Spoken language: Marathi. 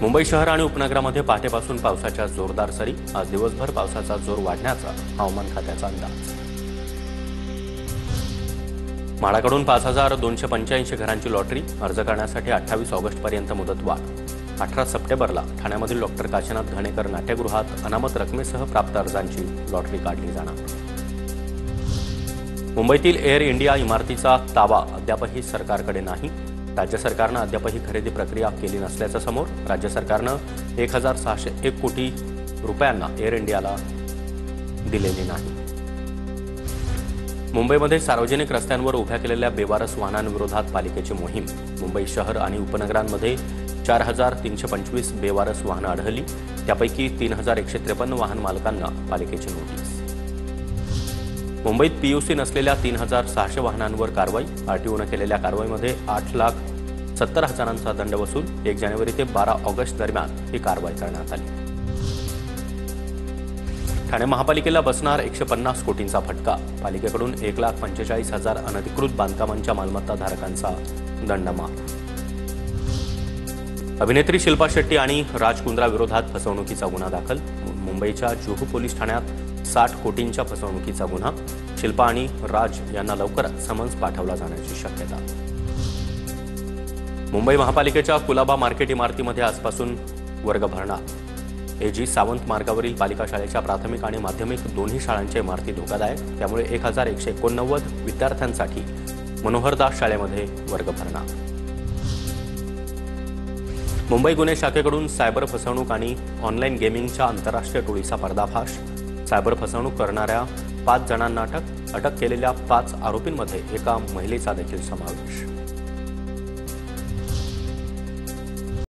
मुंबई शहर आणि उपनगरामध्ये पहाटेपासून पावसाच्या जोरदार सरी। आज दिवसभर पावसाचा जोर वाढण्याचा हवामान खात्याचा अंदाज। म्हाडाकडून 5285 घरांची लॉटरी। अर्ज करण्यासाठी 28 ऑगस्टपर्यंत मुदतवाढ। 18 सप्टेंबरला ठाण्यामधील डॉक्टर काशीनाथ घाणेकर नाट्यगृहात अनामत रकमेसह प्राप्त अर्जांची लॉटरी काढली जाणार। मुंबईतील एअर इंडिया इमारतीचा ताबा अद्यापही सरकारकडे नाही। राज्य सरकारनं अद्यापही खरेदी प्रक्रिया केली नसल्याचं समोर। राज्य सरकारनं 1601 कोटी रुपयांना एअर इंडियाला दिलेली नाही। मुंबईमध्ये सार्वजनिक रस्त्यांवर उभ्या केलेल्या बेवारस वाहनांविरोधात पालिकेची मोहीम। मुंबई शहर आणि उपनगरांमध्ये 4325 बेवारस वाहनं आढळली। त्यापैकी 3153 वाहन मालकांना पालिकेची नोटीस। मुंबईत पीयूसी नसलेल्या 3600 वाहनांवर कारवाई। आरटीओनं केलेल्या कारवाईमध्ये 8,70,000 दंड वसूल। 1 जानेवारी ते 12 ऑगस्ट दरम्यान ही कारवाई करण्यात आली। ठाणे महापालिकेला बसणार 150 कोटींचा फटका। पालिकेकडून 1,45,000 अनधिकृत बांधकामांच्या मालमत्ताधारकांचा दंड माफ। अभिनेत्री शिल्पा शेट्टी आणि राज कुंद्रा विरोधात फसवणुकीचा गुन्हा दाखल। मुंबईच्या जुहू पोलीस ठाण्यात 60 कोटींच्या फसवणुकीचा गुन्हा। शिल्पा आणि राज यांना लवकरच समन्स पाठवला जाण्याची शक्यता। मुंबई महापालिकेच्या कुलाबा मार्केट इमारतीमध्ये आजपासून वर्ग भरणार। एजी सावंत मार्गावरील पालिका शाळेच्या प्राथमिक आणि माध्यमिक दोन्ही शाळांच्या इमारती धोकादायक। त्यामुळे 1189 विद्यार्थ्यांसाठी मनोहरदास शाळेमध्ये वर्ग भरणार। मुंबई गुन्हे शाखेकडून सायबर फसवणूक आणि ऑनलाईन गेमिंगच्या आंतरराष्ट्रीय टोळीचा पर्दाफाश। सायबर फसवणूक करणाऱ्या 5 जणांना अटक केलेल्या 5 आरोपींमध्ये एका महिलेचा देखील समावेश।